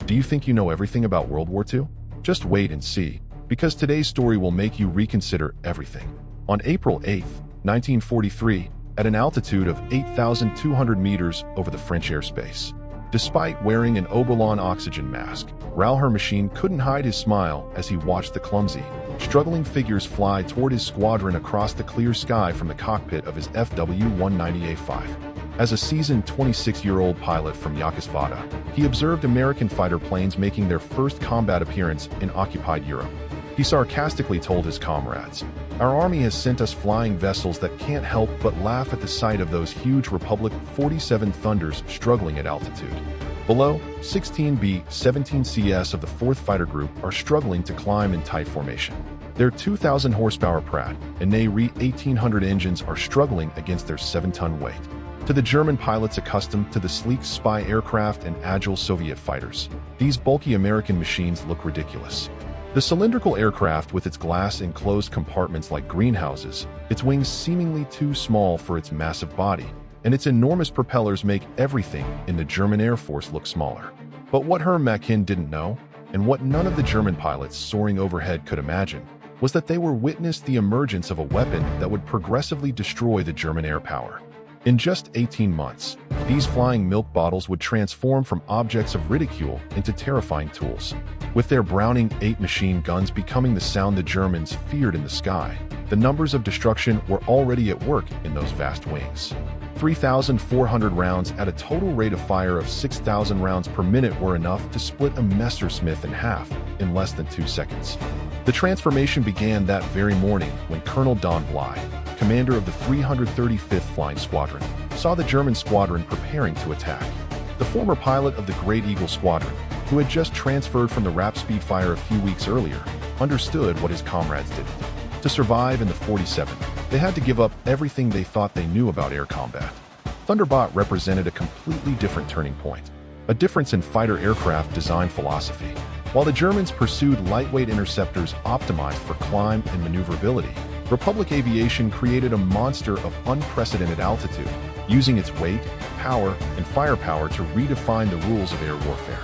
Do you think you know everything about World War II? Just wait and see, because today's story will make you reconsider everything. On April 8, 1943, at an altitude of 8,200 meters over the French airspace, despite wearing an Oberlin oxygen mask, Raoul Hermachine couldn't hide his smile as he watched the clumsy, struggling figures fly toward his squadron across the clear sky from the cockpit of his FW-190A5. As a seasoned 26-year-old pilot from Yakosvada, he observed American fighter planes making their first combat appearance in occupied Europe. He sarcastically told his comrades, "Our army has sent us flying vessels that can't help but laugh at the sight of those huge Republic 47 Thunders struggling at altitude. Below, 16 B-17 CS of the 4th Fighter Group are struggling to climb in tight formation. Their 2,000 horsepower Pratt and Re 1800 engines are struggling against their 7-ton weight." To the German pilots accustomed to the sleek spy aircraft and agile Soviet fighters, these bulky American machines look ridiculous. The cylindrical aircraft with its glass-enclosed compartments like greenhouses, its wings seemingly too small for its massive body, and its enormous propellers make everything in the German Air Force look smaller. But what Hermachine didn't know, and what none of the German pilots soaring overhead could imagine, was that they were witnessing the emergence of a weapon that would progressively destroy the German air power. In just 18 months, these flying milk bottles would transform from objects of ridicule into terrifying tools. With their Browning 8 machine guns becoming the sound the Germans feared in the sky, the numbers of destruction were already at work in those vast wings. 3,400 rounds at a total rate of fire of 6,000 rounds per minute were enough to split a Messerschmitt in half in less than 2 seconds. The transformation began that very morning when Colonel Don Bly, commander of the 335th Flying Squadron, saw the German squadron preparing to attack. The former pilot of the Great Eagle Squadron, who had just transferred from the Rap Speedfire a few weeks earlier, understood what his comrades didn't. To survive in the 47, they had to give up everything they thought they knew about air combat. Thunderbolt represented a completely different turning point, a difference in fighter aircraft design philosophy. While the Germans pursued lightweight interceptors optimized for climb and maneuverability, Republic Aviation created a monster of unprecedented altitude, using its weight, power, and firepower to redefine the rules of air warfare.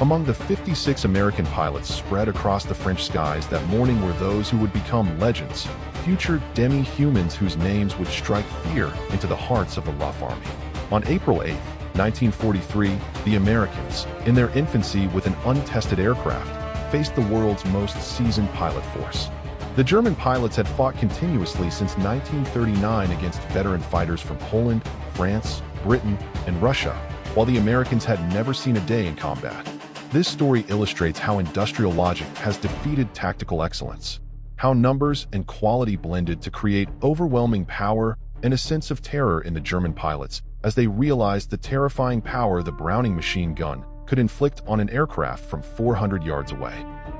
Among the 56 American pilots spread across the French skies that morning were those who would become legends, future demi-humans whose names would strike fear into the hearts of the Luft Army. On April 8, 1943, the Americans, in their infancy with an untested aircraft, faced the world's most seasoned pilot force. The German pilots had fought continuously since 1939 against veteran fighters from Poland, France, Britain, and Russia, while the Americans had never seen a day in combat. This story illustrates how industrial logic has defeated tactical excellence, how numbers and quality blended to create overwhelming power and a sense of terror in the German pilots as they realized the terrifying power the Browning machine gun could inflict on an aircraft from 400 yards away.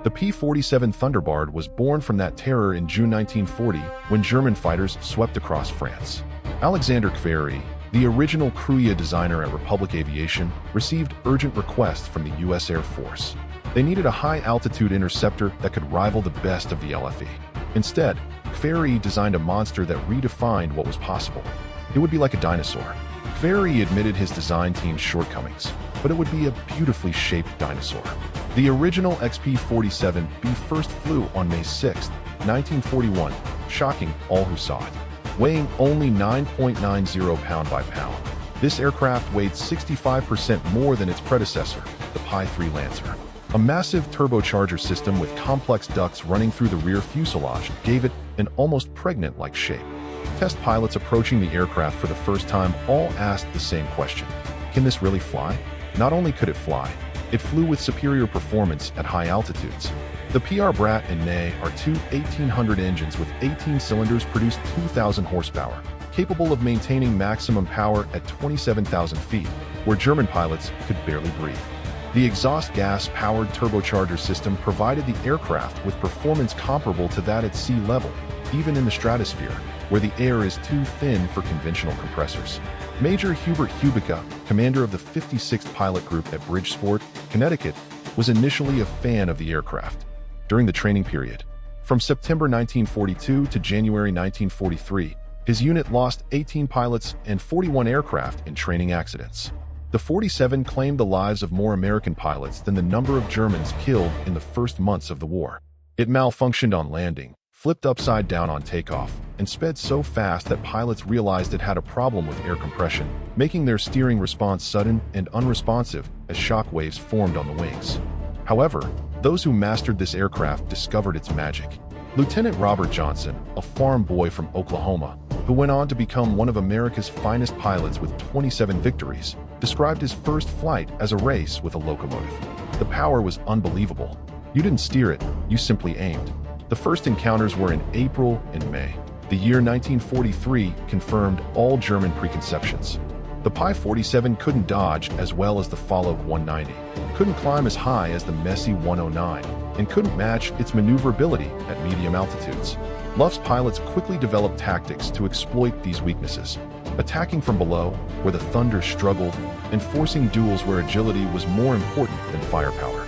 The P-47 Thunderbolt was born from that terror in June 1940 when German fighters swept across France. Alexander Kvery, the original Kruya designer at Republic Aviation, received urgent requests from the U.S. Air Force. They needed a high-altitude interceptor that could rival the best of the LFE. Instead, Kvery designed a monster that redefined what was possible. It would be like a dinosaur. Kvery admitted his design team's shortcomings, but it would be a beautifully shaped dinosaur. The original XP-47B first flew on May 6, 1941, shocking all who saw it. Weighing only 9.90 pound by pound, this aircraft weighed 65% more than its predecessor, the Pi-3 Lancer. A massive turbocharger system with complex ducts running through the rear fuselage gave it an almost pregnant-like shape. Test pilots approaching the aircraft for the first time all asked the same question: can this really fly? Not only could it fly, it flew with superior performance at high altitudes. The PR Brat and Ney are two 1800 engines with 18 cylinders produced 2,000 horsepower, capable of maintaining maximum power at 27,000 feet, where German pilots could barely breathe. The exhaust gas-powered turbocharger system provided the aircraft with performance comparable to that at sea level, even in the stratosphere, where the air is too thin for conventional compressors. Major Hubert Hubica, commander of the 56th Pilot Group at Bridgeport, Connecticut, was initially a fan of the aircraft. During the training period, from September 1942 to January 1943, his unit lost 18 pilots and 41 aircraft in training accidents. The 47 claimed the lives of more American pilots than the number of Germans killed in the first months of the war. It malfunctioned on landing, flipped upside down on takeoff, and sped so fast that pilots realized it had a problem with air compression, making their steering response sudden and unresponsive as shock waves formed on the wings. However, those who mastered this aircraft discovered its magic. Lieutenant Robert Johnson, a farm boy from Oklahoma, who went on to become one of America's finest pilots with 27 victories, described his first flight as a race with a locomotive. The power was unbelievable. You didn't steer it, you simply aimed. The first encounters were in April and May. The year 1943 confirmed all German preconceptions. The P-47 couldn't dodge as well as the Followed 190, couldn't climb as high as the messy 109, and couldn't match its maneuverability at medium altitudes. Luft's pilots quickly developed tactics to exploit these weaknesses, attacking from below, where the Thunder struggled, and forcing duels where agility was more important than firepower.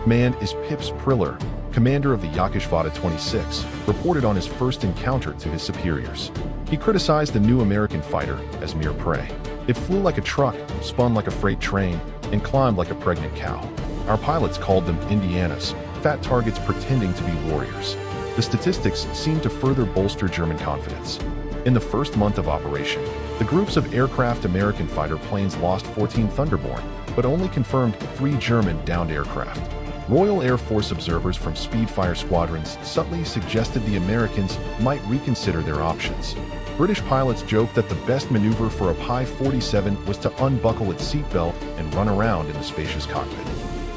Man is Pips Priller, commander of the Yakushvata 26, reported on his first encounter to his superiors. He criticized the new American fighter as mere prey. It flew like a truck, spun like a freight train, and climbed like a pregnant cow. Our pilots called them Indianas, fat targets pretending to be warriors. The statistics seemed to further bolster German confidence. In the first month of operation, the groups of aircraft American fighter planes lost 14 Thunderbolt, but only confirmed 3 German downed aircraft. Royal Air Force observers from Speedfire squadrons subtly suggested the Americans might reconsider their options. British pilots joked that the best maneuver for a P-47 was to unbuckle its seatbelt and run around in the spacious cockpit.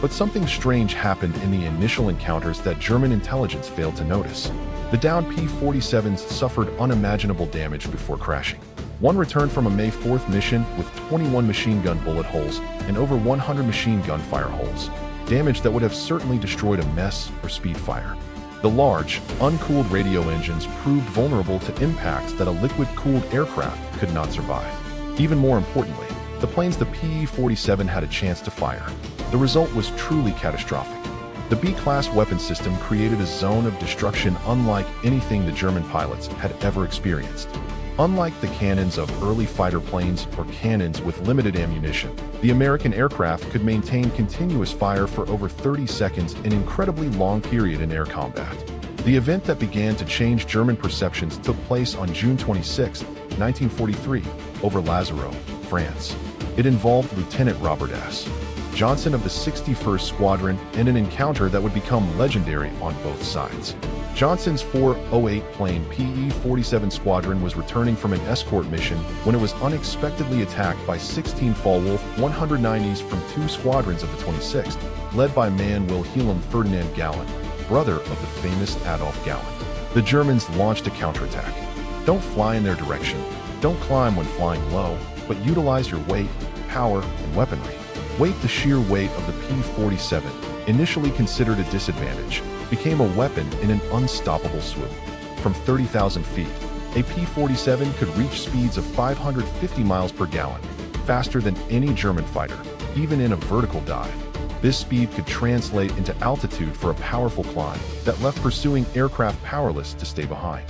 But something strange happened in the initial encounters that German intelligence failed to notice. The downed P-47s suffered unimaginable damage before crashing. One returned from a May 4th mission with 21 machine gun bullet holes and over 100 machine gun fire holes, damage that would have certainly destroyed a mess or Speedfire. The large, uncooled radio engines proved vulnerable to impacts that a liquid-cooled aircraft could not survive. Even more importantly, the planes the P-47 had a chance to fire. The result was truly catastrophic. The B-class weapon system created a zone of destruction unlike anything the German pilots had ever experienced. Unlike the cannons of early fighter planes or cannons with limited ammunition, the American aircraft could maintain continuous fire for over 30 seconds, an incredibly long period in air combat. The event that began to change German perceptions took place on June 26, 1943, over Lazaro, France. It involved Lieutenant Robert S. Johnson of the 61st Squadron in an encounter that would become legendary on both sides. Johnson's 408 plane P-47 Squadron was returning from an escort mission when it was unexpectedly attacked by 16 Fallwolf 190s from 2 squadrons of the 26th, led by man Wilhelm Ferdinand Galland, brother of the famous Adolf Galland. The Germans launched a counterattack. Don't fly in their direction, don't climb when flying low, but utilize your weight, power, and weaponry. Weight, the sheer weight of the P-47, initially considered a disadvantage, became a weapon in an unstoppable swoop. From 30,000 feet, a P-47 could reach speeds of 550 miles per gallon, faster than any German fighter, even in a vertical dive. This speed could translate into altitude for a powerful climb that left pursuing aircraft powerless to stay behind.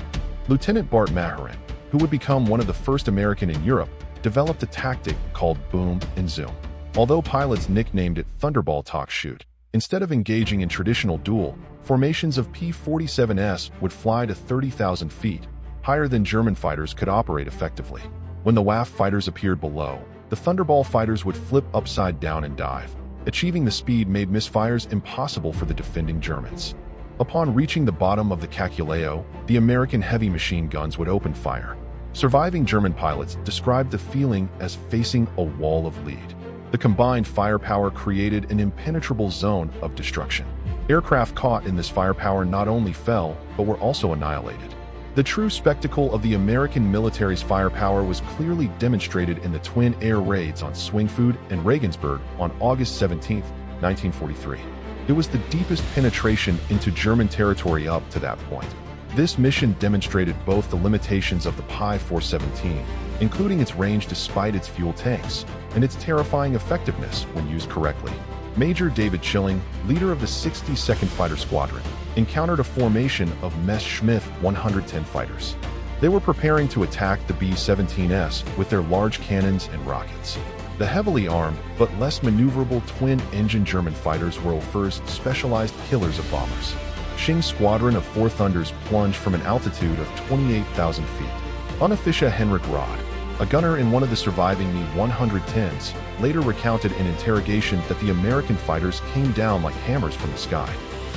Lieutenant Bart Maharin, who would become one of the first American in Europe, developed a tactic called boom and zoom. Although pilots nicknamed it Thunderbolt talk shoot, instead of engaging in traditional duel, formations of P-47s would fly to 30,000 feet, higher than German fighters could operate effectively. When the WAF fighters appeared below, the Thunderbolt fighters would flip upside down and dive. Achieving the speed made misfires impossible for the defending Germans. Upon reaching the bottom of the Caculeo, the American heavy machine guns would open fire. Surviving German pilots described the feeling as facing a wall of lead. The combined firepower created an impenetrable zone of destruction. Aircraft caught in this firepower not only fell, but were also annihilated. The true spectacle of the American military's firepower was clearly demonstrated in the twin air raids on Schwingfurt and Regensburg on August 17, 1943. It was the deepest penetration into German territory up to that point. This mission demonstrated both the limitations of the P-417, including its range despite its fuel tanks, and its terrifying effectiveness when used correctly. Major David Chilling, leader of the 62nd Fighter Squadron, encountered a formation of Messerschmitt 110 fighters. They were preparing to attack the B-17s with their large cannons and rockets. The heavily armed, but less maneuverable twin-engine German fighters were first specialized killers of bombers. Xing's squadron of 4 Thunders plunged from an altitude of 28,000 feet. Unofficial Henrik Rod, a gunner in one of the surviving Mi-110s, later recounted in interrogation that the American fighters came down like hammers from the sky.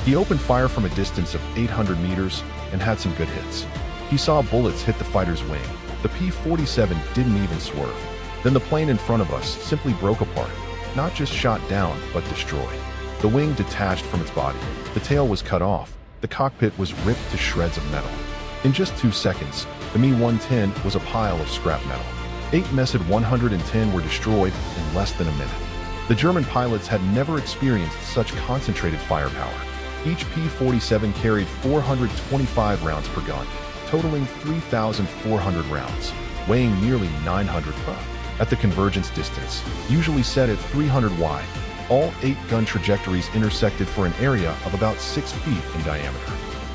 He opened fire from a distance of 800 meters and had some good hits. He saw bullets hit the fighter's wing. The P-47 didn't even swerve. Then the plane in front of us simply broke apart, not just shot down, but destroyed. The wing detached from its body. The tail was cut off. The cockpit was ripped to shreds of metal. In just 2 seconds, the Mi-110 was a pile of scrap metal. 8 Mesed 110 were destroyed in less than a minute. The German pilots had never experienced such concentrated firepower. Each P-47 carried 425 rounds per gun, totaling 3,400 rounds, weighing nearly 900 pounds. At the convergence distance, usually set at 300 wide, all 8 gun trajectories intersected for an area of about 6 feet in diameter.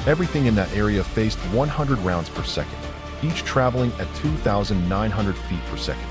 Everything in that area faced 100 rounds per second, each traveling at 2,900 feet per second.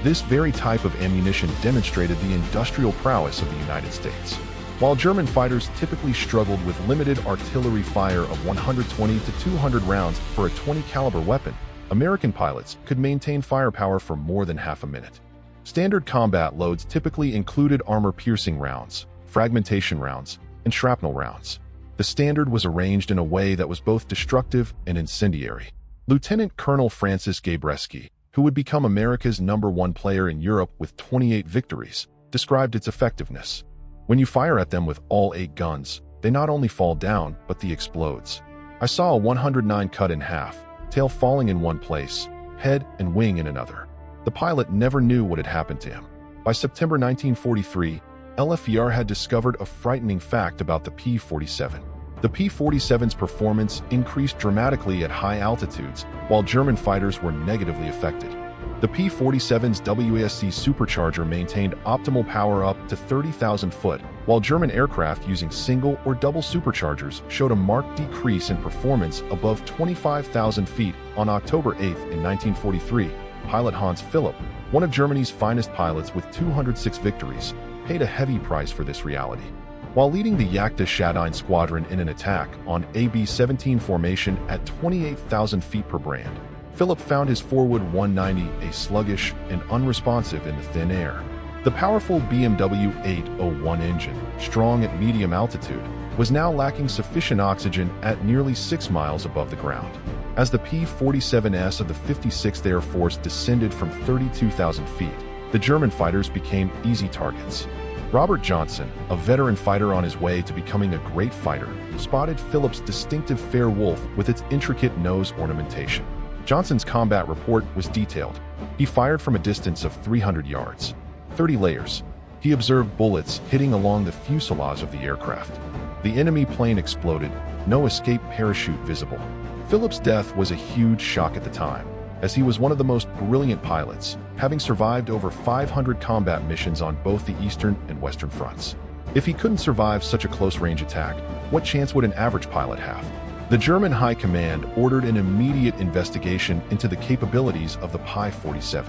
This very type of ammunition demonstrated the industrial prowess of the United States. While German fighters typically struggled with limited artillery fire of 120 to 200 rounds for a 20 caliber weapon, American pilots could maintain firepower for more than half a minute. Standard combat loads typically included armor-piercing rounds, fragmentation rounds, and shrapnel rounds. The standard was arranged in a way that was both destructive and incendiary. Lieutenant Colonel Francis Gabreski, who would become America's #1 player in Europe with 28 victories, described its effectiveness. When you fire at them with all 8 guns, they not only fall down, but they explodes. I saw a 109 cut in half, tail falling in one place, head and wing in another. The pilot never knew what had happened to him. By September 1943, LFER had discovered a frightening fact about the P-47. The P-47's performance increased dramatically at high altitudes, while German fighters were negatively affected. The P-47's WASC supercharger maintained optimal power up to 30,000 foot, while German aircraft using single or double superchargers showed a marked decrease in performance above 25,000 feet. On October 8, 1943, pilot Hans Philipp, one of Germany's finest pilots with 206 victories, paid a heavy price for this reality. While leading the Jagd Schadine squadron in an attack on AB-17 formation at 28,000 feet per brand, Philipp found his forward 190 sluggish and unresponsive in the thin air. The powerful BMW 801 engine, strong at medium altitude, was now lacking sufficient oxygen at nearly 6 miles above the ground. As the P-47S of the 56th Air Force descended from 32,000 feet, the German fighters became easy targets. Robert Johnson, a veteran fighter on his way to becoming a great fighter, spotted Philipp's distinctive fair wolf with its intricate nose ornamentation. Johnson's combat report was detailed. He fired from a distance of 300 yards, 30 layers. He observed bullets hitting along the fuselage of the aircraft. The enemy plane exploded, no escape parachute visible. Philipp's death was a huge shock at the time, as he was one of the most brilliant pilots, having survived over 500 combat missions on both the Eastern and Western fronts. If he couldn't survive such a close-range attack, what chance would an average pilot have? The German High Command ordered an immediate investigation into the capabilities of the P-47.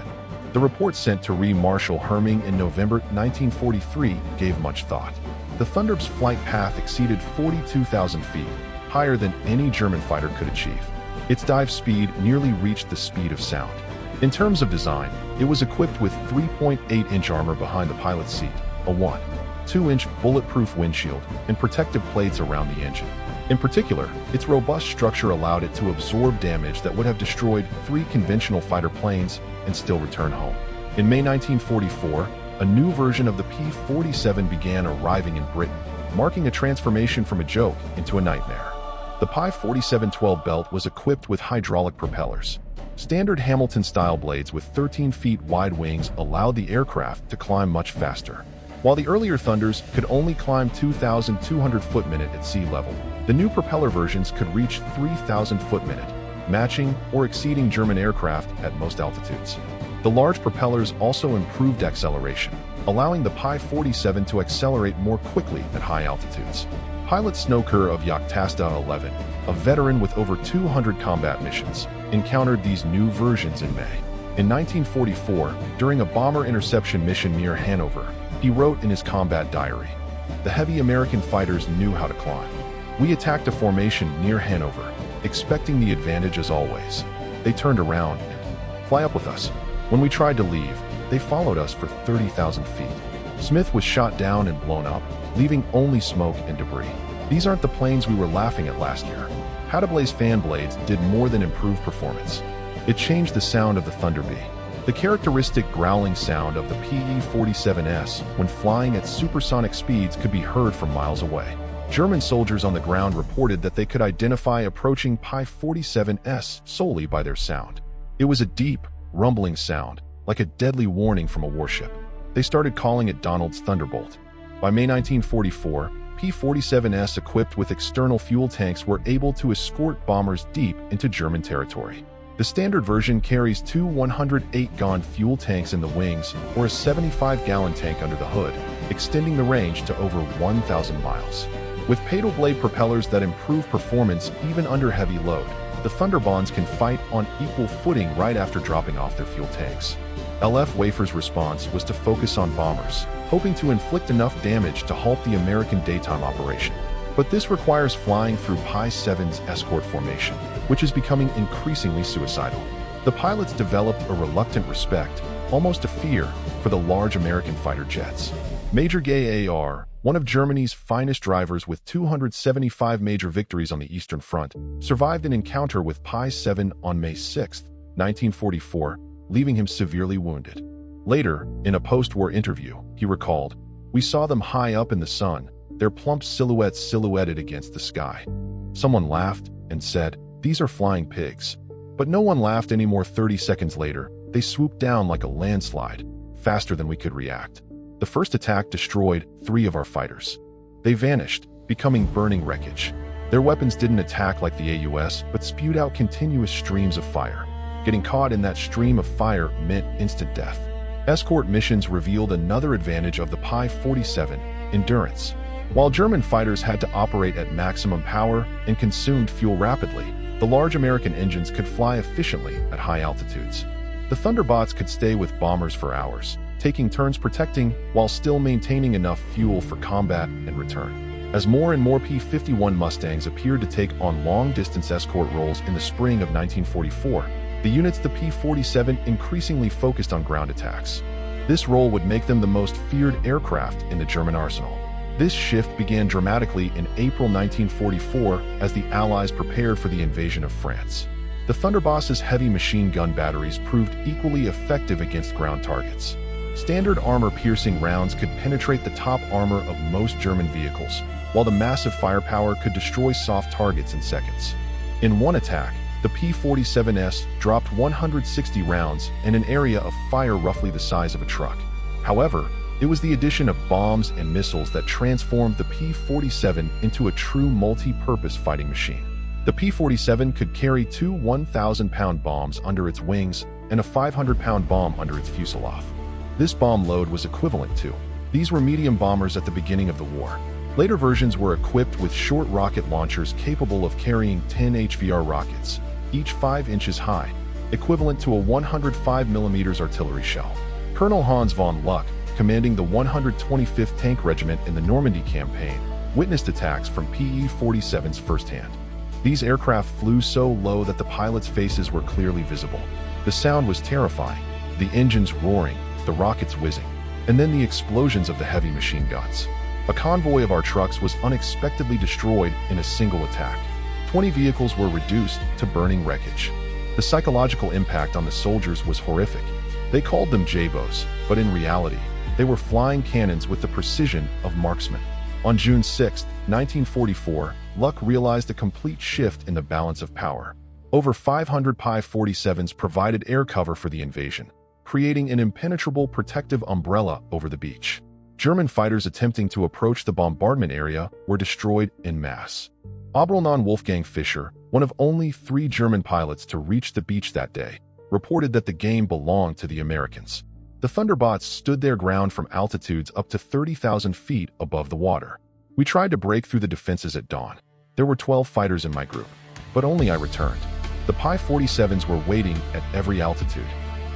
The report sent to Rear Marshal Herming in November 1943 gave much thought. The Thunderbolt's flight path exceeded 42,000 feet, higher than any German fighter could achieve. Its dive speed nearly reached the speed of sound. In terms of design, it was equipped with 3.8-inch armor behind the pilot's seat, a 1.2-inch bulletproof windshield, and protective plates around the engine. In particular, its robust structure allowed it to absorb damage that would have destroyed 3 conventional fighter planes and still return home. In May 1944, a new version of the P-47 began arriving in Britain, marking a transformation from a joke into a nightmare. The P-47 12 belt was equipped with hydraulic propellers. Standard Hamilton-style blades with 13 feet wide wings allowed the aircraft to climb much faster. While the earlier Thunders could only climb 2,200 foot-minute at sea level, the new propeller versions could reach 3,000 foot-minute, matching or exceeding German aircraft at most altitudes. The large propellers also improved acceleration, allowing the P-47 to accelerate more quickly at high altitudes. Pilot Snowker of Yaktasta 11, a veteran with over 200 combat missions, encountered these new versions in May. In 1944, during a bomber interception mission near Hanover, he wrote in his combat diary, "The heavy American fighters knew how to climb. We attacked a formation near Hanover, expecting the advantage as always. They turned around and fly up with us. When we tried to leave, they followed us for 30,000 feet." Smith was shot down and blown up, leaving only smoke and debris. "These aren't the planes we were laughing at last year." Patablaze fan blades did more than improve performance. It changed the sound of the Thunderbee. The characteristic growling sound of the P-47S when flying at supersonic speeds could be heard from miles away. German soldiers on the ground reported that they could identify approaching P-47S solely by their sound. It was a deep, rumbling sound, like a deadly warning from a warship. They started calling it Donald's Thunderbolt. By May 1944, P-47S equipped with external fuel tanks were able to escort bombers deep into German territory. The standard version carries two 108-gallon fuel tanks in the wings or a 75-gallon tank under the hood, extending the range to over 1,000 miles. With paddle blade propellers that improve performance even under heavy load, the Thunderbonds can fight on equal footing right after dropping off their fuel tanks. LF Wafer's response was to focus on bombers, hoping to inflict enough damage to halt the American daytime operation. But this requires flying through Pi-7's escort formation, which is becoming increasingly suicidal. The pilots developed a reluctant respect, almost a fear, for the large American fighter jets. Major Gay A.R., one of Germany's finest drivers with 275 major victories on the Eastern Front, survived an encounter with Pi-7 on May 6, 1944, leaving him severely wounded. Later, in a post-war interview, he recalled, "We saw them high up in the sun, their plump silhouettes silhouetted against the sky. Someone laughed and said, 'These are flying pigs.' But no one laughed anymore. 30 seconds later, they swooped down like a landslide, faster than we could react. The first attack destroyed 3 of our fighters. They vanished, becoming burning wreckage. Their weapons didn't attack like the AUS, but spewed out continuous streams of fire. Getting caught in that stream of fire meant instant death." Escort missions revealed another advantage of the Pi-47, endurance. While German fighters had to operate at maximum power and consumed fuel rapidly, the large American engines could fly efficiently at high altitudes. The Thunderbots could stay with bombers for hours, taking turns protecting while still maintaining enough fuel for combat and return. As more and more P-51 Mustangs appeared to take on long-distance escort roles in the spring of 1944, the units the P-47 increasingly focused on ground attacks. This role would make them the most feared aircraft in the German arsenal. This shift began dramatically in April 1944 as the Allies prepared for the invasion of France. The Thunderboss's heavy machine gun batteries proved equally effective against ground targets. Standard armor-piercing rounds could penetrate the top armor of most German vehicles, while the massive firepower could destroy soft targets in seconds. In one attack, the P-47S dropped 160 rounds in an area of fire roughly the size of a truck. However, it was the addition of bombs and missiles that transformed the P-47 into a true multi-purpose fighting machine. The P-47 could carry 2 1,000-pound bombs under its wings and a 500-pound bomb under its fuselage. This bomb load was equivalent to. These were medium bombers at the beginning of the war. Later versions were equipped with short rocket launchers capable of carrying 10 HVR rockets, each 5 inches high, equivalent to a 105mm artillery shell. Colonel Hans von Luck, commanding the 125th Tank Regiment in the Normandy campaign, witnessed attacks from Pe-47s firsthand. These aircraft flew so low that the pilots' faces were clearly visible. The sound was terrifying, the engines roaring, the rockets whizzing, and then the explosions of the heavy machine guns. A convoy of our trucks was unexpectedly destroyed in a single attack. 20 vehicles were reduced to burning wreckage. The psychological impact on the soldiers was horrific. They called them Jabos, but in reality, they were flying cannons with the precision of marksmen. On June 6, 1944, Luck realized a complete shift in the balance of power. Over 500 Pi-47s provided air cover for the invasion, creating an impenetrable protective umbrella over the beach. German fighters attempting to approach the bombardment area were destroyed en masse. Oberleutnant Wolfgang Fischer, one of only 3 German pilots to reach the beach that day, reported that the game belonged to the Americans. The Thunderbots stood their ground from altitudes up to 30,000 feet above the water. We tried to break through the defenses at dawn. There were 12 fighters in my group, but only I returned. The Pi-47s were waiting at every altitude.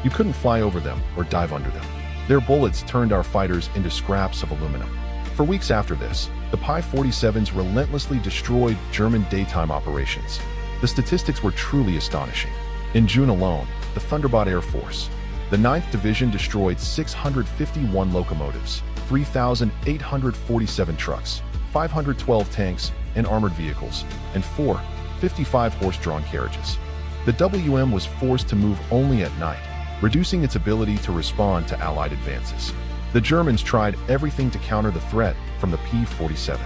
You couldn't fly over them or dive under them. Their bullets turned our fighters into scraps of aluminum. For weeks after this, the P-47s relentlessly destroyed German daytime operations. The statistics were truly astonishing. In June alone, the Thunderbolt Air Force, the 9th Division destroyed 651 locomotives, 3,847 trucks, 512 tanks and armored vehicles, and 4 55 horse-drawn carriages. The WM was forced to move only at night, reducing its ability to respond to Allied advances. The Germans tried everything to counter the threat from the P-47.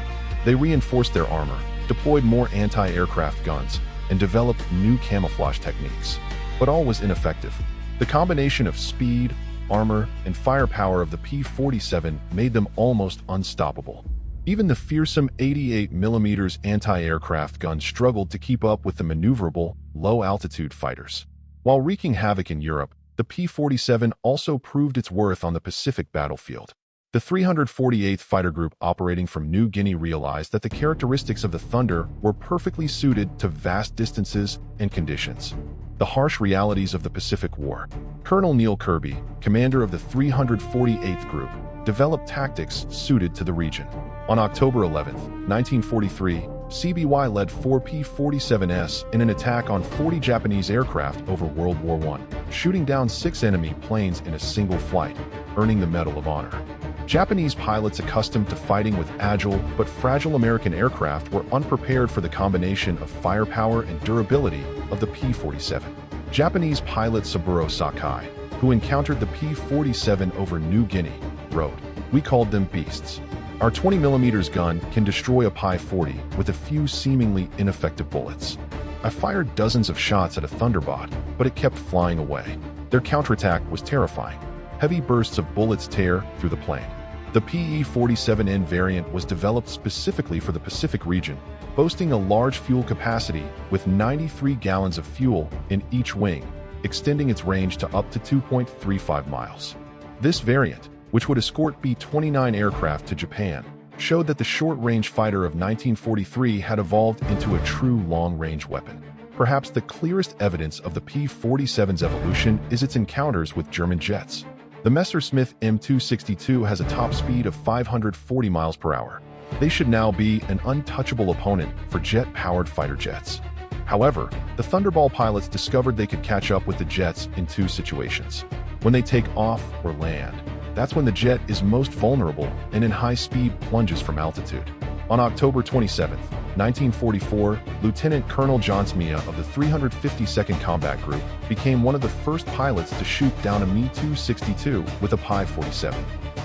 They reinforced their armor, deployed more anti-aircraft guns, and developed new camouflage techniques. But all was ineffective. The combination of speed, armor, and firepower of the P-47 made them almost unstoppable. Even the fearsome 88mm anti-aircraft gun struggled to keep up with the maneuverable, low-altitude fighters. While wreaking havoc in Europe, the P-47 also proved its worth on the Pacific battlefield. The 348th Fighter Group operating from New Guinea realized that the characteristics of the Thunder were perfectly suited to vast distances and conditions. The harsh realities of the Pacific War. Colonel Neil Kirby, commander of the 348th Group, developed tactics suited to the region. On October 11, 1943, CBY led 4 P-47s in an attack on 40 Japanese aircraft over World War I, shooting down 6 enemy planes in a single flight, earning the Medal of Honor. Japanese pilots accustomed to fighting with agile but fragile American aircraft were unprepared for the combination of firepower and durability of the P-47. Japanese pilot Saburo Sakai, who encountered the P-47 over New Guinea, wrote, "We called them beasts. Our 20mm gun can destroy a Pi-40 with a few seemingly ineffective bullets. I fired dozens of shots at a Thunderbolt, but it kept flying away. Their counterattack was terrifying. Heavy bursts of bullets tear through the plane." The PE-47N variant was developed specifically for the Pacific region, boasting a large fuel capacity with 93 gallons of fuel in each wing, extending its range to up to 2.35 miles. This variant, which would escort B-29 aircraft to Japan, showed that the short-range fighter of 1943 had evolved into a true long-range weapon. Perhaps the clearest evidence of the P-47's evolution is its encounters with German jets. The Messerschmitt M262 has a top speed of 540 miles per hour. They should now be an untouchable opponent for jet-powered fighter jets. However, the Thunderbolt pilots discovered they could catch up with the jets in 2 situations. When they take off or land, that's when the jet is most vulnerable and in high speed plunges from altitude. On October 27, 1944, Lieutenant Colonel John Smia of the 352nd Combat Group became one of the first pilots to shoot down a Me-262 with a Pi-47.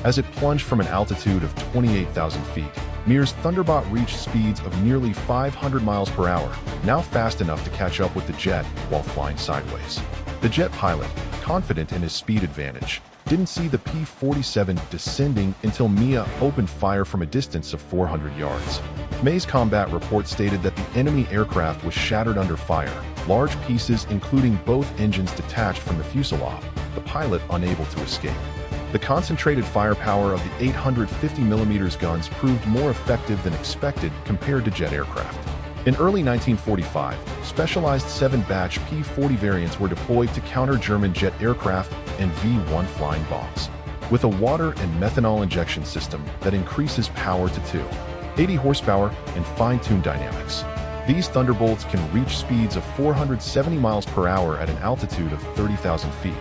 As it plunged from an altitude of 28,000 feet, Mir's Thunderbolt reached speeds of nearly 500 miles per hour, now fast enough to catch up with the jet while flying sideways. The jet pilot, confident in his speed advantage, didn't see the P-47 descending until Mia opened fire from a distance of 400 yards. May's combat report stated that the enemy aircraft was shattered under fire, large pieces including both engines detached from the fuselage, the pilot unable to escape. The concentrated firepower of the 850mm guns proved more effective than expected compared to jet aircraft. In early 1945, specialized 7-batch P-40 variants were deployed to counter German jet aircraft and V-1 flying bombs. With a water and methanol injection system that increases power to 280 horsepower and fine-tuned dynamics, these Thunderbolts can reach speeds of 470 miles per hour at an altitude of 30,000 feet,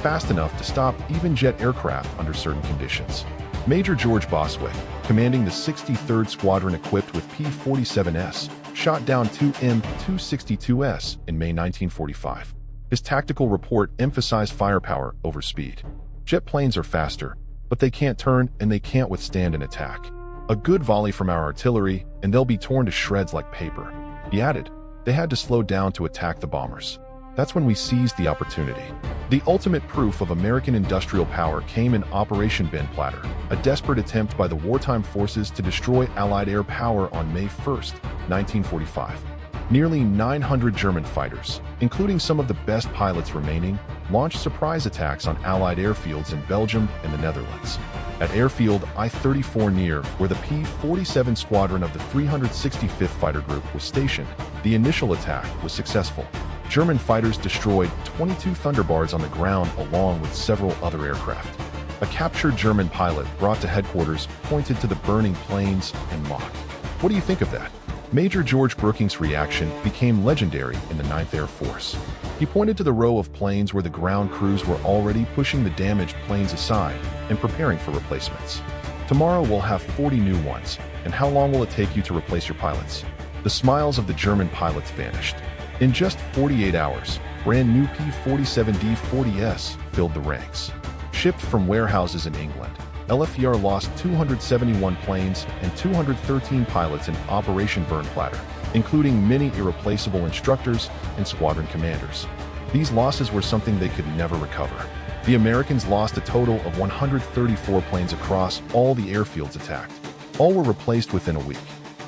fast enough to stop even jet aircraft under certain conditions. Major George Boswick, commanding the 63rd Squadron equipped with P-47s, shot down 2 M262s in May 1945. His tactical report emphasized firepower over speed. Jet planes are faster, but they can't turn and they can't withstand an attack. A good volley from our artillery and they'll be torn to shreds like paper. He added, they had to slow down to attack the bombers. That's when we seized the opportunity. The ultimate proof of American industrial power came in Operation Ben Platter, a desperate attempt by the wartime forces to destroy Allied air power on May 1, 1945. Nearly 900 German fighters, including some of the best pilots remaining, launched surprise attacks on Allied airfields in Belgium and the Netherlands. At airfield I-34 near where the P-47 Squadron of the 365th Fighter Group was stationed, the initial attack was successful. German fighters destroyed 22 Thunderbolts on the ground along with several other aircraft. A captured German pilot brought to headquarters pointed to the burning planes and mocked. What do you think of that? Major George Brookings' reaction became legendary in the 9th Air Force. He pointed to the row of planes where the ground crews were already pushing the damaged planes aside and preparing for replacements. Tomorrow we'll have 40 new ones, and how long will it take you to replace your pilots? The smiles of the German pilots vanished. In just 48 hours, brand new P-47D-40s filled the ranks. Shipped from warehouses in England, LFER lost 271 planes and 213 pilots in Operation Burn Platter, including many irreplaceable instructors and squadron commanders. These losses were something they could never recover. The Americans lost a total of 134 planes across all the airfields attacked. All were replaced within a week.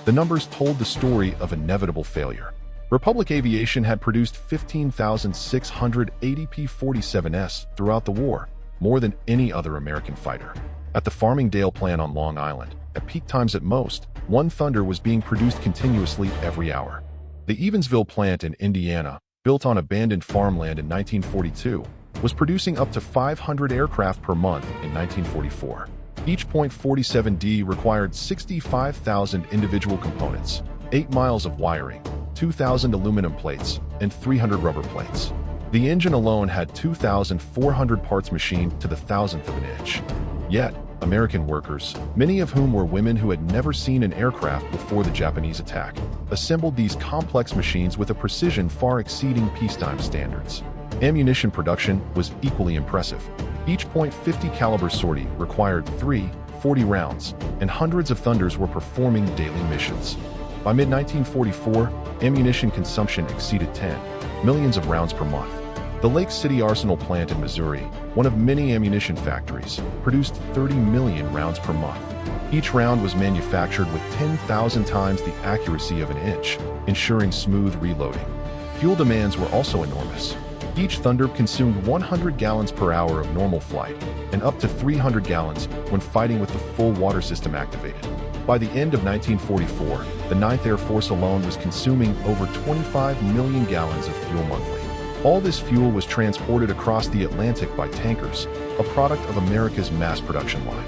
The numbers told the story of inevitable failure. Republic Aviation had produced 15,680 P-47s throughout the war, more than any other American fighter. At the Farmingdale plant on Long Island, at peak times at most, one Thunder was being produced continuously every hour. The Evansville plant in Indiana, built on abandoned farmland in 1942, was producing up to 500 aircraft per month in 1944. Each .47D required 65,000 individual components, 8 miles of wiring, 2,000 aluminum plates, and 300 rubber plates. The engine alone had 2,400 parts machined to the thousandth of an inch. Yet, American workers, many of whom were women who had never seen an aircraft before the Japanese attack, assembled these complex machines with a precision far exceeding peacetime standards. Ammunition production was equally impressive. Each .50 caliber sortie required 40 rounds, and hundreds of Thunders were performing daily missions. By mid-1944, ammunition consumption exceeded 10 millions of rounds per month. The Lake City Arsenal plant in Missouri, one of many ammunition factories, produced 30 million rounds per month. Each round was manufactured with 10,000 times the accuracy of an inch, ensuring smooth reloading. Fuel demands were also enormous. Each Thunder consumed 100 gallons per hour of normal flight, and up to 300 gallons when fighting with the full water system activated. By the end of 1944, the 9th Air Force alone was consuming over 25 million gallons of fuel monthly. All this fuel was transported across the Atlantic by tankers, a product of America's mass production line.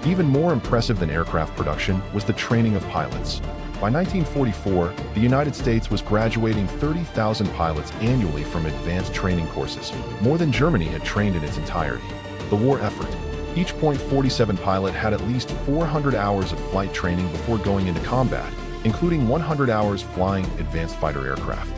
Even more impressive than aircraft production was the training of pilots. By 1944, the United States was graduating 30,000 pilots annually from advanced training courses, more than Germany had trained in its entirety. The war effort. Each .47 pilot had at least 400 hours of flight training before going into combat, including 100 hours flying advanced fighter aircraft.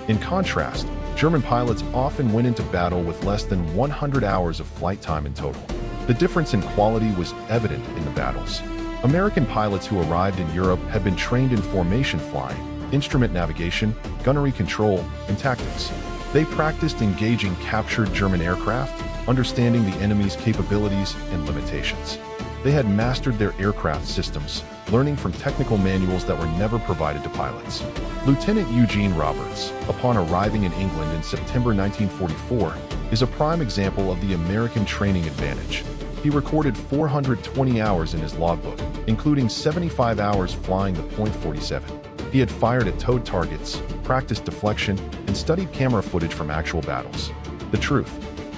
In contrast, German pilots often went into battle with less than 100 hours of flight time in total. The difference in quality was evident in the battles. American pilots who arrived in Europe had been trained in formation flying, instrument navigation, gunnery control, and tactics. They practiced engaging captured German aircraft, understanding the enemy's capabilities and limitations. They had mastered their aircraft systems, learning from technical manuals that were never provided to pilots. Lieutenant Eugene Roberts, upon arriving in England in September 1944, is a prime example of the American training advantage. He recorded 420 hours in his logbook, including 75 hours flying the .47. He had fired at towed targets, practiced deflection, and studied camera footage from actual battles. The truth: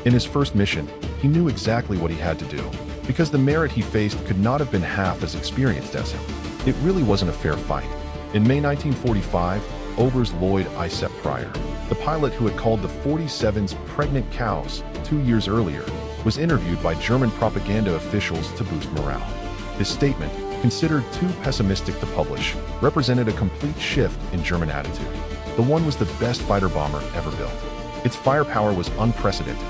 in his first mission, he knew exactly what he had to do, because the merit he faced could not have been half as experienced as him. It really wasn't a fair fight. In May 1945, Oberst Lloyd Isep Pryor, the pilot who had called the 47's pregnant cows 2 years earlier, was interviewed by German propaganda officials to boost morale. His statement, considered too pessimistic to publish, represented a complete shift in German attitude. The one was the best fighter bomber ever built. Its firepower was unprecedented.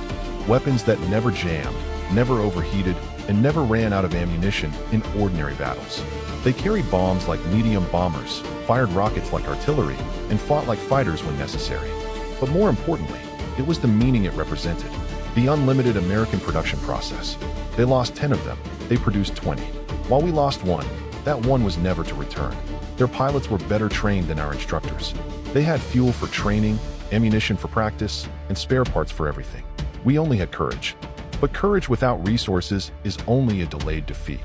Weapons that never jammed, never overheated, and never ran out of ammunition in ordinary battles. They carried bombs like medium bombers, fired rockets like artillery, and fought like fighters when necessary. But more importantly, it was the meaning it represented. The unlimited American production process. They lost 10 of them, they produced 20. While we lost one, that one was never to return. Their pilots were better trained than our instructors. They had fuel for training, ammunition for practice, and spare parts for everything. We only had courage. But courage without resources is only a delayed defeat.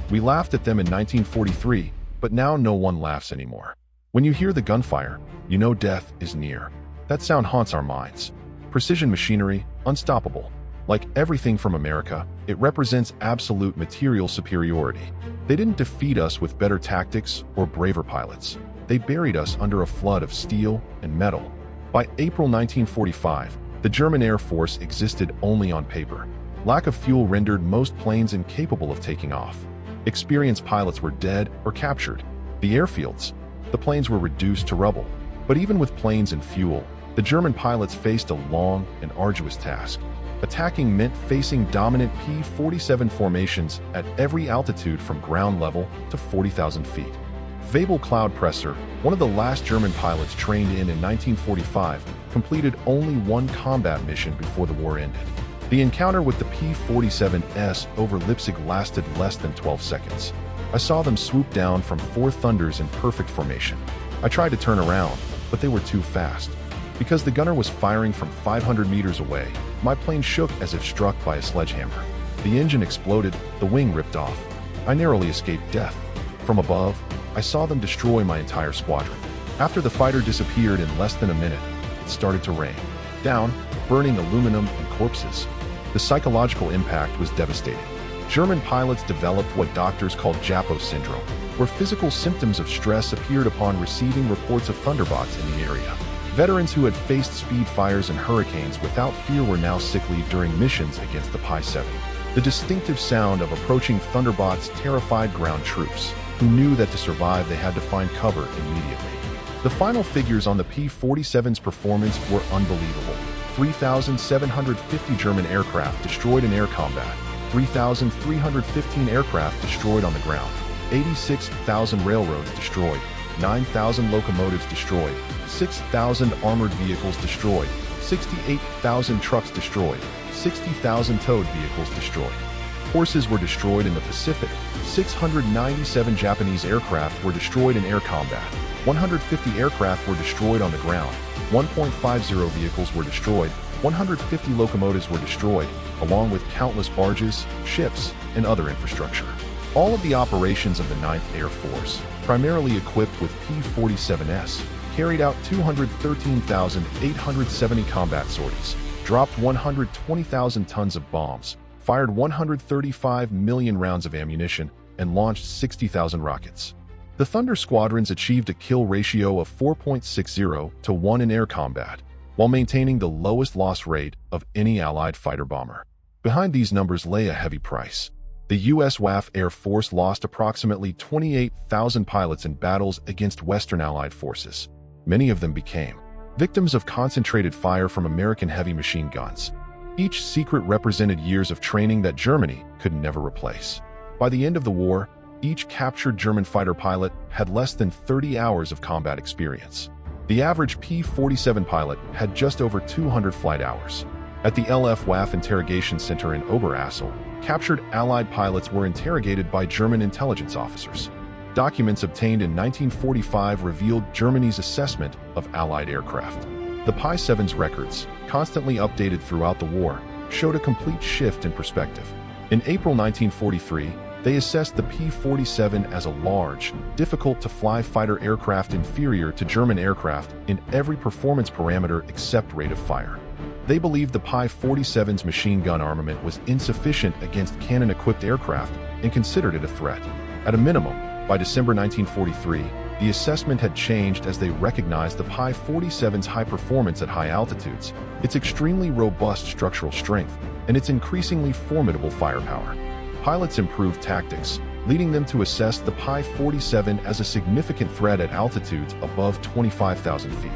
We laughed at them in 1943, but now no one laughs anymore. When you hear the gunfire, you know death is near. That sound haunts our minds. Precision machinery, unstoppable. Like everything from America, it represents absolute material superiority. They didn't defeat us with better tactics or braver pilots. They buried us under a flood of steel and metal. By April 1945, the German Air Force existed only on paper. Lack of fuel rendered most planes incapable of taking off. Experienced pilots were dead or captured. The airfields, the planes were reduced to rubble. But even with planes and fuel, the German pilots faced a long and arduous task. Attacking meant facing dominant P-47 formations at every altitude from ground level to 40,000 feet. Weibull Cloudpresser, one of the last German pilots trained in 1945, completed only one combat mission before the war ended. The encounter with the P-47S over Leipzig lasted less than 12 seconds. I saw them swoop down from 4 Thunders in perfect formation. I tried to turn around, but they were too fast. Because the gunner was firing from 500 meters away, my plane shook as if struck by a sledgehammer. The engine exploded, the wing ripped off. I narrowly escaped death. From above, I saw them destroy my entire squadron. After the fighter disappeared in less than a minute, it started to rain. Down, burning aluminum and corpses. The psychological impact was devastating. German pilots developed what doctors called Japo syndrome, where physical symptoms of stress appeared upon receiving reports of Thunderbolts in the area. Veterans who had faced speed fires and hurricanes without fear were now sickly during missions against the P-7. The distinctive sound of approaching Thunderbolts terrified ground troops, who knew that to survive they had to find cover immediately. The final figures on the P-47's performance were unbelievable. 3,750 German aircraft destroyed in air combat, 3,315 aircraft destroyed on the ground, 86,000 railroads destroyed, 9,000 locomotives destroyed, 6,000 armored vehicles destroyed, 68,000 trucks destroyed, 60,000 towed vehicles destroyed. Horses were destroyed in the Pacific. 697 Japanese aircraft were destroyed in air combat. 150 aircraft were destroyed on the ground. 1.50 vehicles were destroyed. 150 locomotives were destroyed, along with countless barges, ships, and other infrastructure. All of the operations of the 9th Air Force, primarily equipped with P-47s, carried out 213,870 combat sorties, dropped 120,000 tons of bombs, fired 135 million rounds of ammunition, and launched 60,000 rockets. The Thunder squadrons achieved a kill ratio of 4.60 to 1 in air combat, while maintaining the lowest loss rate of any Allied fighter bomber. Behind these numbers lay a heavy price. The U.S. WAF Air Force lost approximately 28,000 pilots in battles against Western Allied forces. Many of them became victims of concentrated fire from American heavy machine guns. Each secret represented years of training that Germany could never replace. By the end of the war, each captured German fighter pilot had less than 30 hours of combat experience. The average P-47 pilot had just over 200 flight hours. At the LF WAF Interrogation Center in Oberasel, captured Allied pilots were interrogated by German intelligence officers. Documents obtained in 1945 revealed Germany's assessment of Allied aircraft. The P-7's records, constantly updated throughout the war, showed a complete shift in perspective. In April 1943, they assessed the P-47 as a large, difficult-to-fly fighter aircraft inferior to German aircraft in every performance parameter except rate of fire. They believed the P-47's machine gun armament was insufficient against cannon-equipped aircraft and considered it a threat. At a minimum, by December 1943, the assessment had changed as they recognized the P-47's high performance at high altitudes, its extremely robust structural strength, and its increasingly formidable firepower. Pilots improved tactics, leading them to assess the P-47 as a significant threat at altitudes above 25,000 feet.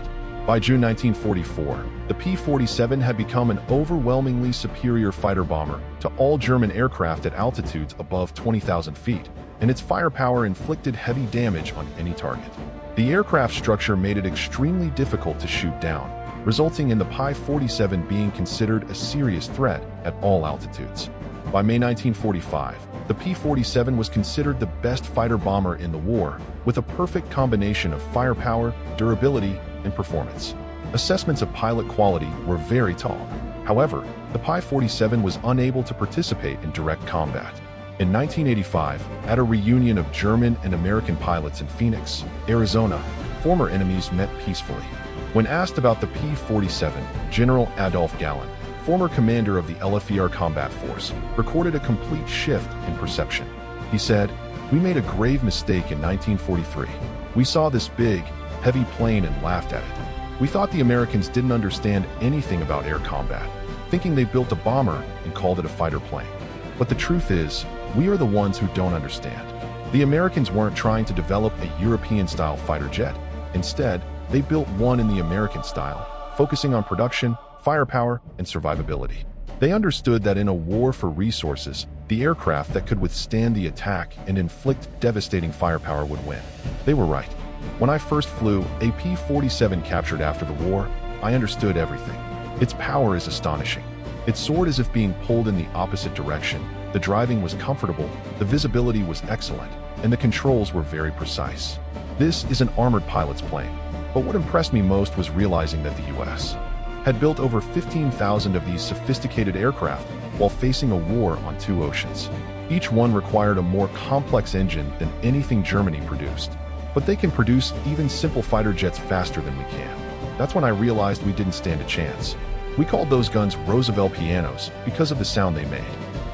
By June 1944, the P-47 had become an overwhelmingly superior fighter bomber to all German aircraft at altitudes above 20,000 feet, and its firepower inflicted heavy damage on any target. The aircraft structure made it extremely difficult to shoot down, resulting in the P-47 being considered a serious threat at all altitudes. By May 1945, the P-47 was considered the best fighter bomber in the war, with a perfect combination of firepower, durability, and performance. Assessments of pilot quality were very tall. However, the P-47 was unable to participate in direct combat. In 1985, at a reunion of German and American pilots in Phoenix, Arizona, former enemies met peacefully. When asked about the P-47, General Adolf Galland, former commander of the LFER combat force, recorded a complete shift in perception. He said, "We made a grave mistake in 1943. We saw this big, heavy plane and laughed at it. We thought the Americans didn't understand anything about air combat, thinking they built a bomber and called it a fighter plane. But the truth is, we are the ones who don't understand. The Americans weren't trying to develop a European-style fighter jet. Instead, they built one in the American style, focusing on production, firepower, and survivability. They understood that in a war for resources, the aircraft that could withstand the attack and inflict devastating firepower would win. They were right. When I first flew a P-47 captured after the war, I understood everything. Its power is astonishing. It soared as if being pulled in the opposite direction. The driving was comfortable, the visibility was excellent, and the controls were very precise. This is an armored pilot's plane. But what impressed me most was realizing that the U.S. had built over 15,000 of these sophisticated aircraft while facing a war on two oceans. Each one required a more complex engine than anything Germany produced. But they can produce even simple fighter jets faster than we can. That's when I realized we didn't stand a chance. We called those guns Roosevelt pianos because of the sound they made.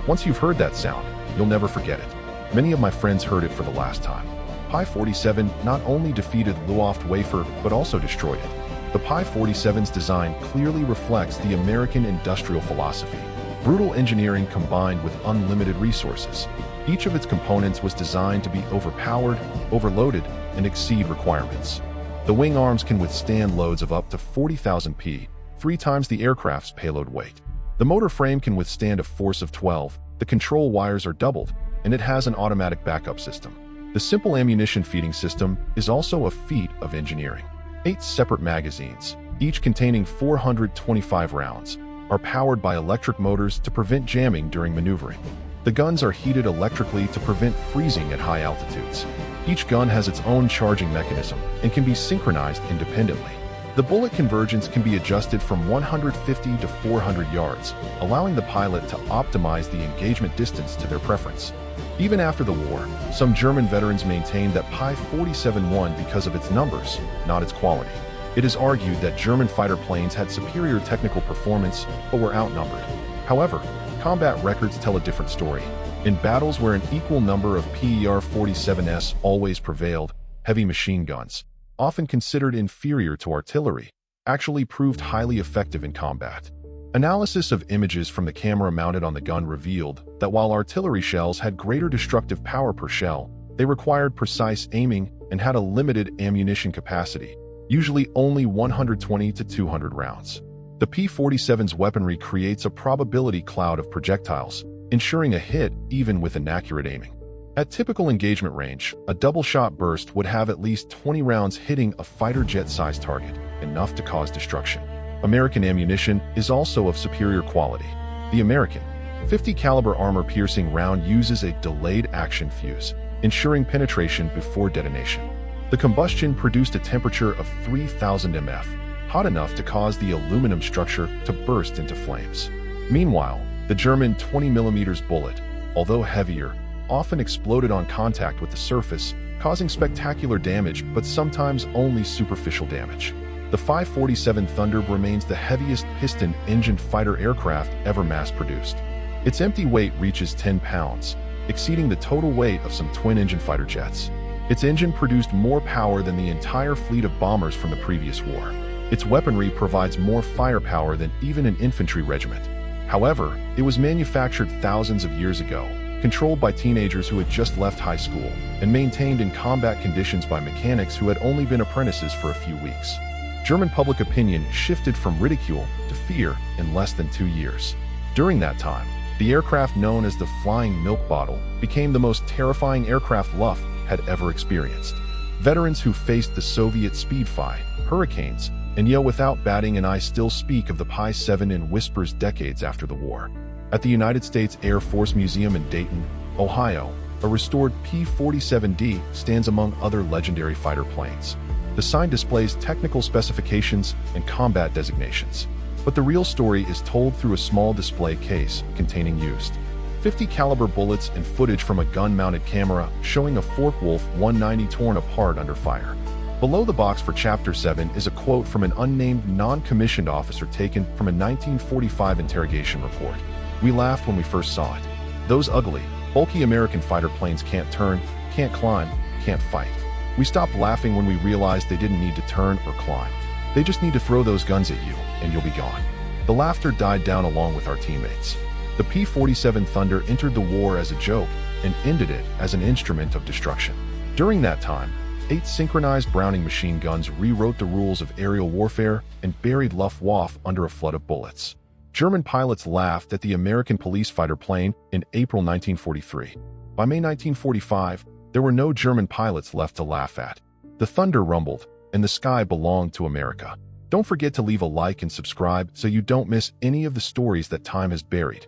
Once you've heard that sound, you'll never forget it. Many of my friends heard it for the last time. Pi-47 not only defeated Luftwaffe but also destroyed it. The Pi-47's design clearly reflects the American industrial philosophy. Brutal engineering combined with unlimited resources. Each of its components was designed to be overpowered, overloaded, and exceed requirements. The wing arms can withstand loads of up to 40,000 p, 3 times the aircraft's payload weight. The motor frame can withstand a force of 12, the control wires are doubled, and it has an automatic backup system. The simple ammunition feeding system is also a feat of engineering. 8 separate magazines, each containing 425 rounds, are powered by electric motors to prevent jamming during maneuvering. The guns are heated electrically to prevent freezing at high altitudes. Each gun has its own charging mechanism and can be synchronized independently. The bullet convergence can be adjusted from 150 to 400 yards, allowing the pilot to optimize the engagement distance to their preference. Even after the war, some German veterans maintained that Pi-47 won because of its numbers, not its quality. It is argued that German fighter planes had superior technical performance but were outnumbered. However, combat records tell a different story. In battles where an equal number of PER-47s always prevailed, heavy machine guns, often considered inferior to artillery, actually proved highly effective in combat. Analysis of images from the camera mounted on the gun revealed that while artillery shells had greater destructive power per shell, they required precise aiming and had a limited ammunition capacity, usually only 120 to 200 rounds. The P-47's weaponry creates a probability cloud of projectiles, ensuring a hit even with inaccurate aiming. At typical engagement range, a double-shot burst would have at least 20 rounds hitting a fighter jet-sized target, enough to cause destruction. American ammunition is also of superior quality. The American .50 caliber armor-piercing round uses a delayed action fuse, ensuring penetration before detonation. The combustion produced a temperature of 3,000 mF, hot enough to cause the aluminum structure to burst into flames. Meanwhile, the German 20mm bullet, although heavier, often exploded on contact with the surface, causing spectacular damage but sometimes only superficial damage. The P-47 Thunderbolt remains the heaviest piston-engined fighter aircraft ever mass-produced. Its empty weight reaches 10 pounds, exceeding the total weight of some twin-engine fighter jets. Its engine produced more power than the entire fleet of bombers from the previous war. Its weaponry provides more firepower than even an infantry regiment. However, it was manufactured thousands of years ago, controlled by teenagers who had just left high school, and maintained in combat conditions by mechanics who had only been apprentices for a few weeks. German public opinion shifted from ridicule to fear in less than 2 years. During that time, the aircraft known as the Flying Milk Bottle became the most terrifying aircraft Luft had ever experienced. Veterans who faced the Soviet Speedfly, Hurricanes, and yet without batting an eye still speak of the Pi-7 in whispers decades after the war. At the United States Air Force Museum in Dayton, Ohio, a restored P-47D stands among other legendary fighter planes. The sign displays technical specifications and combat designations, but the real story is told through a small display case containing used .50 caliber bullets and footage from a gun-mounted camera showing a Focke-Wulf 190 torn apart under fire. Below the box for Chapter 7 is a quote from an unnamed non-commissioned officer taken from a 1945 interrogation report. "We laughed when we first saw it. Those ugly, bulky American fighter planes can't turn, can't climb, can't fight. We stopped laughing when we realized they didn't need to turn or climb. They just need to throw those guns at you, and you'll be gone." The laughter died down along with our teammates. The P-47 Thunder entered the war as a joke and ended it as an instrument of destruction. During that time, 8 synchronized Browning machine guns rewrote the rules of aerial warfare and buried Luftwaffe under a flood of bullets. German pilots laughed at the American police fighter plane in April 1943. By May 1945, there were no German pilots left to laugh at. The thunder rumbled, and the sky belonged to America. Don't forget to leave a like and subscribe so you don't miss any of the stories that time has buried.